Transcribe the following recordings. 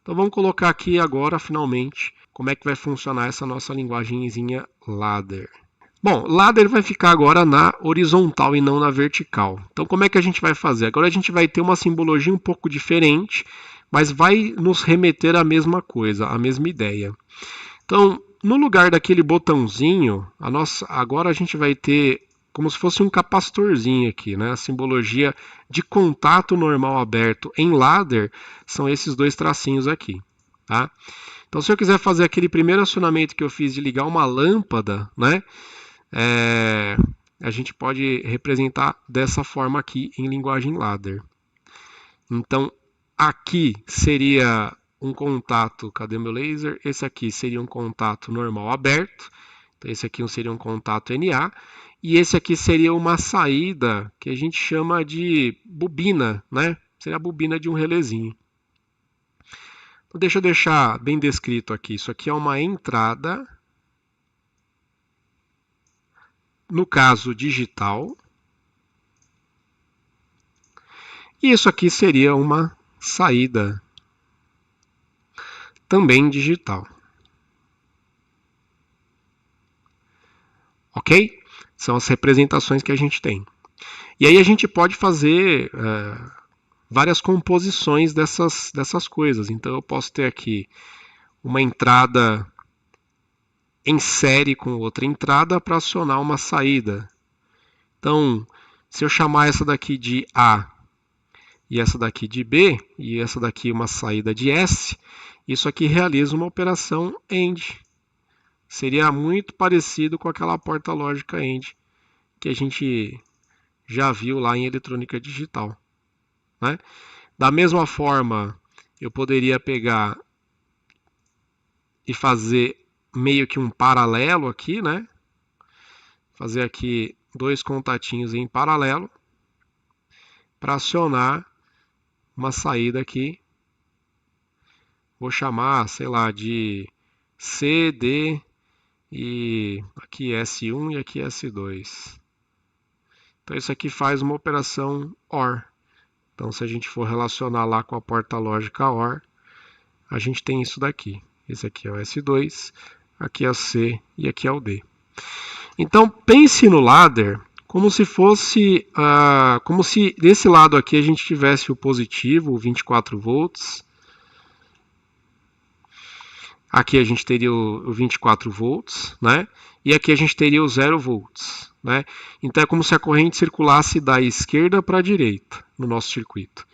Então vamos colocar aqui agora, finalmente, como é que vai funcionar essa nossa linguagenzinha ladder. Bom, ladder vai ficar agora na horizontal e não na vertical. Então como é que a gente vai fazer? Agora a gente vai ter uma simbologia um pouco diferente, mas vai nos remeter à mesma coisa, à mesma ideia. Então, no lugar daquele botãozinho, agora a gente vai ter como se fosse um capacitorzinho aqui, né? A simbologia de contato normal aberto em ladder são esses dois tracinhos aqui, tá? Então, se eu quiser fazer aquele primeiro acionamento que eu fiz de ligar uma lâmpada, né? A gente pode representar dessa forma aqui em linguagem ladder. Então, aqui seria um contato, cadê meu laser? Esse aqui seria um contato normal aberto. Então, esse aqui seria um contato NA. E esse aqui seria uma saída que a gente chama de bobina, né? Seria a bobina de um relézinho. Então, deixa eu deixar bem descrito aqui. Isso aqui é uma entrada, no caso digital. E isso aqui seria uma saída também digital. Ok? São as representações que a gente tem. E aí a gente pode fazer várias composições dessas coisas. Então eu posso ter aqui uma entrada em série com outra entrada para acionar uma saída. Então, se eu chamar essa daqui de A e essa daqui de B, e essa daqui uma saída de S, isso aqui realiza uma operação AND. Seria muito parecido com aquela porta lógica AND que a gente já viu lá em eletrônica digital, né? Da mesma forma, eu poderia pegar e fazer meio que um paralelo aqui, né? Fazer aqui dois contatinhos em paralelo para acionar uma saída aqui. Vou chamar, sei lá, de C, D e aqui S1 e aqui S2. Então isso aqui faz uma operação OR. Então se a gente for relacionar lá com a porta lógica OR, a gente tem isso daqui. Esse aqui é o S2, aqui é o C e aqui é o D. Então pense no ladder como se fosse, como se desse lado aqui a gente tivesse o positivo, o 24 volts. Aqui a gente teria o 24 volts, né? E aqui a gente teria o 0 volts, né? Então é como se a corrente circulasse da esquerda para a direita no nosso circuito.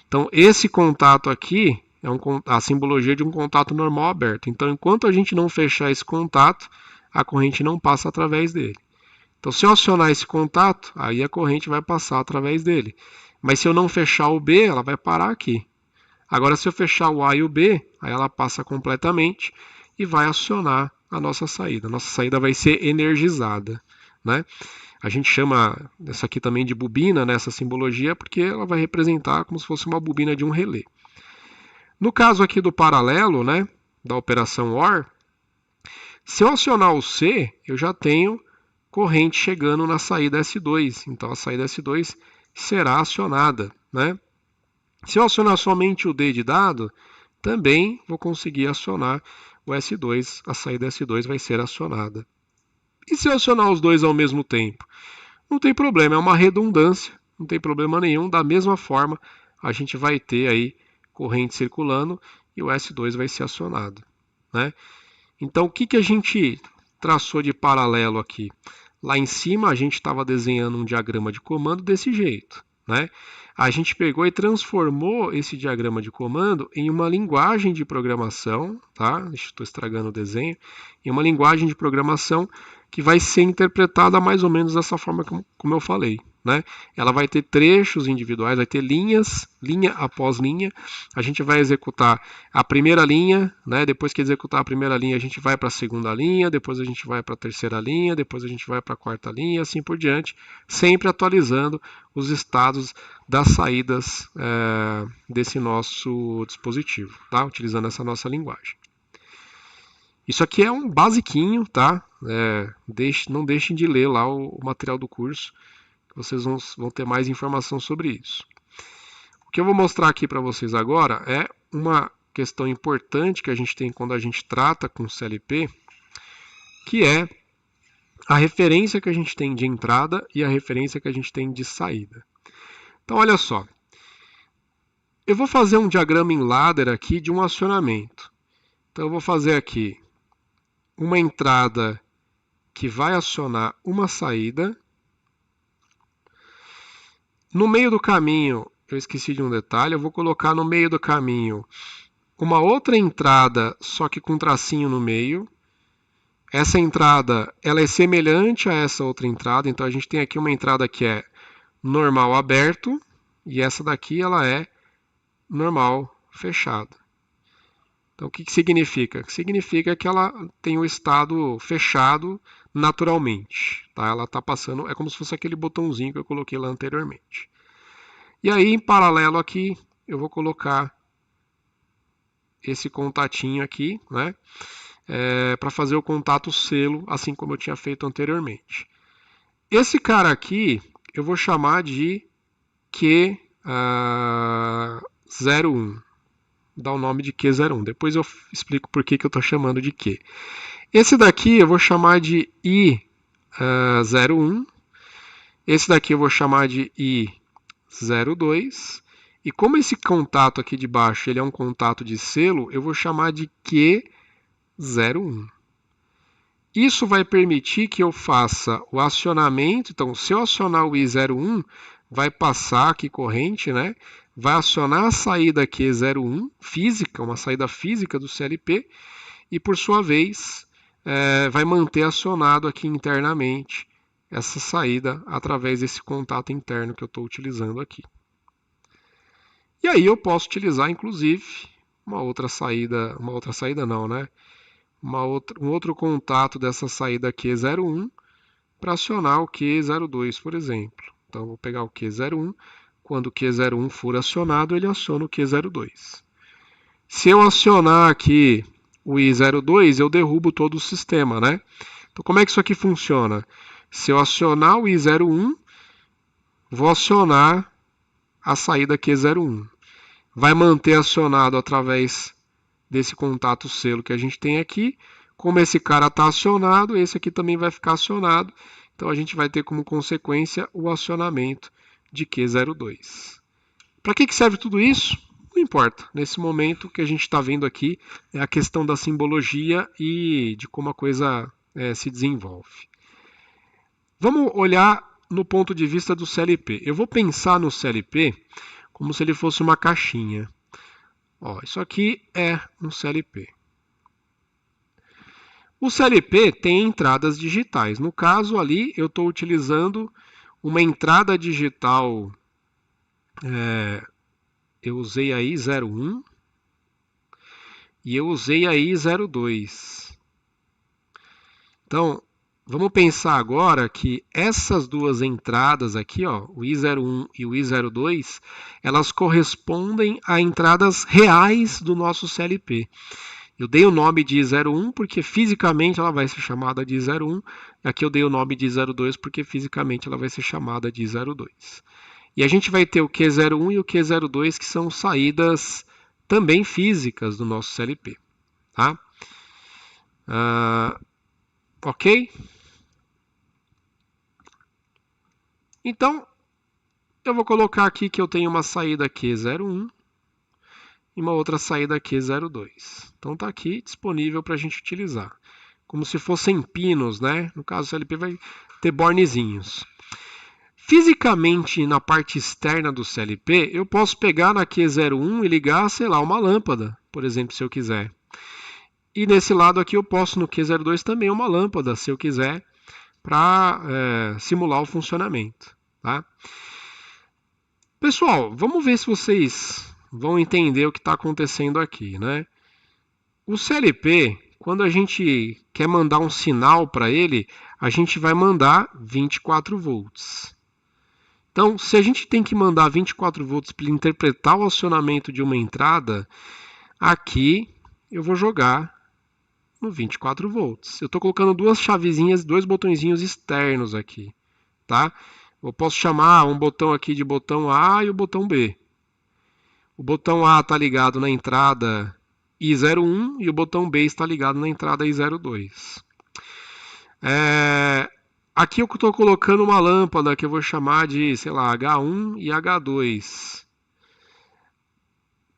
Então esse contato aqui é a simbologia de um contato normal aberto. Então enquanto a gente não fechar esse contato, a corrente não passa através dele. Então se eu acionar esse contato, aí a corrente vai passar através dele. Mas se eu não fechar o B, ela vai parar aqui. Agora, se eu fechar o A e o B, aí ela passa completamente e vai acionar a nossa saída. A nossa saída vai ser energizada, né? A gente chama essa aqui também de bobina, né, essa simbologia, porque ela vai representar como se fosse uma bobina de um relé. No caso aqui do paralelo, né, da operação OR, se eu acionar o C, eu já tenho corrente chegando na saída S2. Então a saída S2 será acionada, né? Se eu acionar somente o D de dado, também vou conseguir acionar o S2, a saída S2 vai ser acionada. E se eu acionar os dois ao mesmo tempo? Não tem problema, é uma redundância, não tem problema nenhum. Da mesma forma, a gente vai ter aí corrente circulando e o S2 vai ser acionado, né? Então, o que a gente traçou de paralelo aqui? Lá em cima, a gente estava desenhando um diagrama de comando desse jeito, né? A gente pegou e transformou esse diagrama de comando em uma linguagem de programação, tá? Estou estragando o desenho, em uma linguagem de programação que vai ser interpretada mais ou menos dessa forma como eu falei, né? Ela vai ter trechos individuais, vai ter linhas, linha após linha. A gente vai executar a primeira linha, né? Depois que executar a primeira linha, a gente vai para a segunda linha, depois a gente vai para a terceira linha, depois a gente vai para a quarta linha, assim por diante, sempre atualizando os estados das saídas desse nosso dispositivo, tá? Utilizando essa nossa linguagem. Isso aqui é um basiquinho, tá? Não deixem de ler lá o material do curso, que vocês vão ter mais informação sobre isso. O que eu vou mostrar aqui para vocês agora é uma questão importante que a gente tem quando a gente trata com CLP, que é a referência que a gente tem de entrada e a referência que a gente tem de saída. Então, olha só. Eu vou fazer um diagrama em ladder aqui de um acionamento. Então, eu vou fazer aqui uma entrada que vai acionar uma saída. No meio do caminho, eu esqueci de um detalhe, eu vou colocar no meio do caminho uma outra entrada, só que com tracinho no meio. Essa entrada ela é semelhante a essa outra entrada, então a gente tem aqui uma entrada que é normal aberto, e essa daqui ela é normal fechado. Então o que significa? Significa que ela tem o estado fechado naturalmente. Tá? Ela está passando, é como se fosse aquele botãozinho que eu coloquei lá anteriormente. E aí, em paralelo aqui, eu vou colocar esse contatinho aqui, né? Para fazer o contato selo, assim como eu tinha feito anteriormente. Esse cara aqui, eu vou chamar de Q01. Dá o nome de Q01. Depois eu explico por que eu estou chamando de Q. Esse daqui eu vou chamar de I01. Esse daqui eu vou chamar de I02. E como esse contato aqui de baixo ele é um contato de selo, eu vou chamar de Q01. Isso vai permitir que eu faça o acionamento. Então, se eu acionar o I01, vai passar aqui corrente, né? Vai acionar a saída Q01 física, uma saída física do CLP, e por sua vez vai manter acionado aqui internamente essa saída através desse contato interno que eu estou utilizando aqui. E aí eu posso utilizar, inclusive, uma outra saída não, né? Um outro contato dessa saída Q01 para acionar o Q02, por exemplo. Então, vou pegar o Q01. Quando o Q01 for acionado, ele aciona o Q02. Se eu acionar aqui o I02, eu derrubo todo o sistema, né? Então, como é que isso aqui funciona? Se eu acionar o I01, vou acionar a saída Q01. Vai manter acionado através desse contato selo que a gente tem aqui. Como esse cara está acionado, esse aqui também vai ficar acionado. Então, a gente vai ter como consequência o acionamento de Q02. Para que serve tudo isso? Não importa. Nesse momento, o que a gente está vendo aqui é a questão da simbologia e de como a coisa se desenvolve. Vamos olhar no ponto de vista do CLP. Eu vou pensar no CLP como se ele fosse uma caixinha. Ó, isso aqui é um CLP. O CLP tem entradas digitais. No caso ali, eu estou utilizando uma entrada digital. Eu usei a I01 e eu usei a I02. Então, vamos pensar agora que essas duas entradas aqui, ó, o I01 e o I02, elas correspondem a entradas reais do nosso CLP. Eu dei o nome de I01 porque fisicamente ela vai ser chamada de I01. Aqui eu dei o nome de I02 porque fisicamente ela vai ser chamada de I02. E a gente vai ter o Q01 e o Q02 que são saídas também físicas do nosso CLP. Tá? Ok? Então, eu vou colocar aqui que eu tenho uma saída Q01 e uma outra saída Q02. Então está aqui disponível para a gente utilizar. Como se fossem pinos, né? No caso, o CLP vai ter bornezinhos. Fisicamente, na parte externa do CLP, eu posso pegar na Q01 e ligar, sei lá, uma lâmpada, por exemplo, se eu quiser. E nesse lado aqui eu posso no Q02 também uma lâmpada, se eu quiser, para simular o funcionamento. Tá? Pessoal, vamos ver se vocês vão entender o que está acontecendo aqui, né? O CLP, quando a gente quer mandar um sinal para ele, a gente vai mandar 24 volts. Então, se a gente tem que mandar 24 volts para ele interpretar o acionamento de uma entrada, aqui eu vou jogar no 24 volts. Eu estou colocando duas chavezinhas, dois botõezinhos externos aqui, tá? Eu posso chamar um botão aqui de botão A e o botão B. O botão A está ligado na entrada I01 e o botão B está ligado na entrada I02. Aqui eu estou colocando uma lâmpada que eu vou chamar de, sei lá, H1 e H2.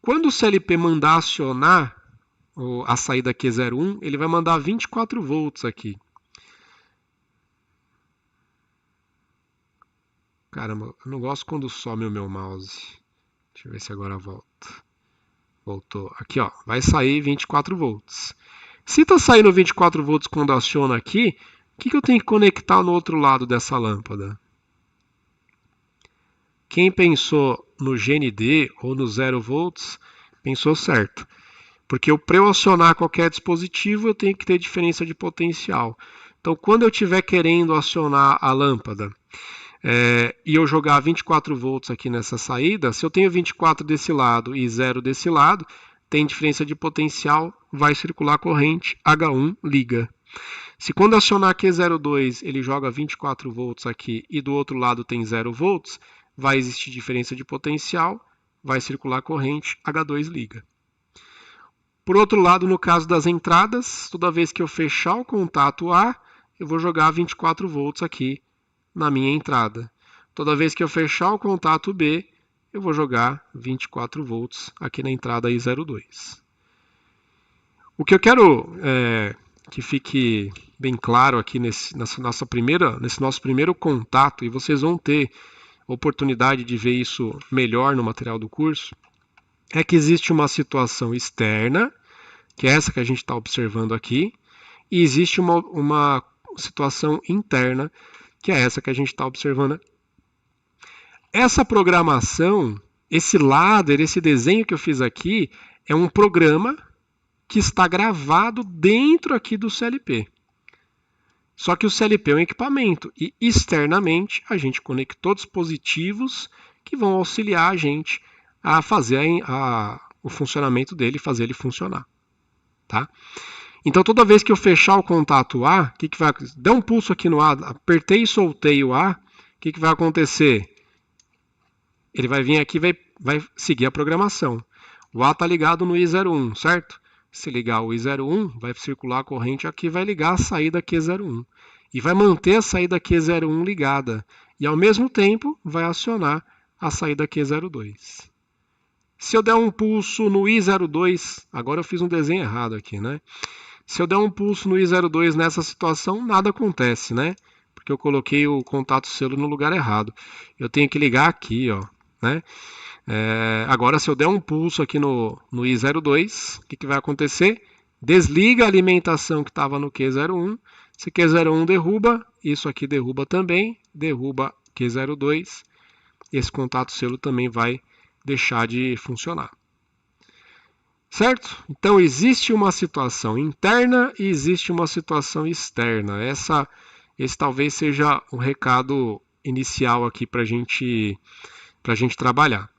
Quando o CLP mandar acionar a saída Q01, ele vai mandar 24 volts aqui. Caramba, eu não gosto quando some o meu mouse. Deixa eu ver se agora volta. Voltou. Aqui, ó, vai sair 24 volts. Se está saindo 24 volts quando aciona aqui, o que eu tenho que conectar no outro lado dessa lâmpada? Quem pensou no GND ou no 0 volts, pensou certo. Porque para eu acionar qualquer dispositivo, eu tenho que ter diferença de potencial. Então, quando eu estiver querendo acionar a lâmpada e eu jogar 24 volts aqui nessa saída, se eu tenho 24 desse lado e 0 desse lado, tem diferença de potencial, vai circular corrente, H1 liga. Se quando acionar Q02 ele joga 24 volts aqui e do outro lado tem 0 volts, vai existir diferença de potencial, vai circular corrente, H2 liga. Por outro lado, no caso das entradas, toda vez que eu fechar o contato A, eu vou jogar 24 volts aqui na minha entrada. Toda vez que eu fechar o contato B, eu vou jogar 24 volts aqui na entrada I02. O que eu quero que fique bem claro aqui nesse nosso primeiro contato, e vocês vão ter oportunidade de ver isso melhor no material do curso, é que existe uma situação externa, que é essa que a gente está observando aqui, e existe uma situação interna, que é essa que a gente está observando. Essa programação, esse ladder, esse desenho que eu fiz aqui, é um programa que está gravado dentro aqui do CLP. Só que o CLP é um equipamento e externamente a gente conectou dispositivos que vão auxiliar a gente a fazer o funcionamento dele, fazer ele funcionar. Tá? Então toda vez que eu fechar o contato A, o que vai acontecer? Der um pulso aqui no A, apertei e soltei o A, o que vai acontecer? Ele vai vir aqui e vai seguir a programação. O A está ligado no I01, certo? Se ligar o I01, vai circular a corrente aqui, vai ligar a saída Q01. E vai manter a saída Q01 ligada. E ao mesmo tempo vai acionar a saída Q02. Se eu der um pulso no I02, agora eu fiz um desenho errado aqui, né? Se eu der um pulso no I02 nessa situação, nada acontece, né? Porque eu coloquei o contato selo no lugar errado. Eu tenho que ligar aqui, ó, né? Agora, se eu der um pulso aqui no I02, o que vai acontecer? Desliga a alimentação que estava no Q01. Se Q01 derruba, isso aqui derruba também, derruba Q02. Esse contato selo também vai deixar de funcionar. Certo? Então, existe uma situação interna e existe uma situação externa. Esse talvez seja o recado inicial aqui para a gente trabalhar.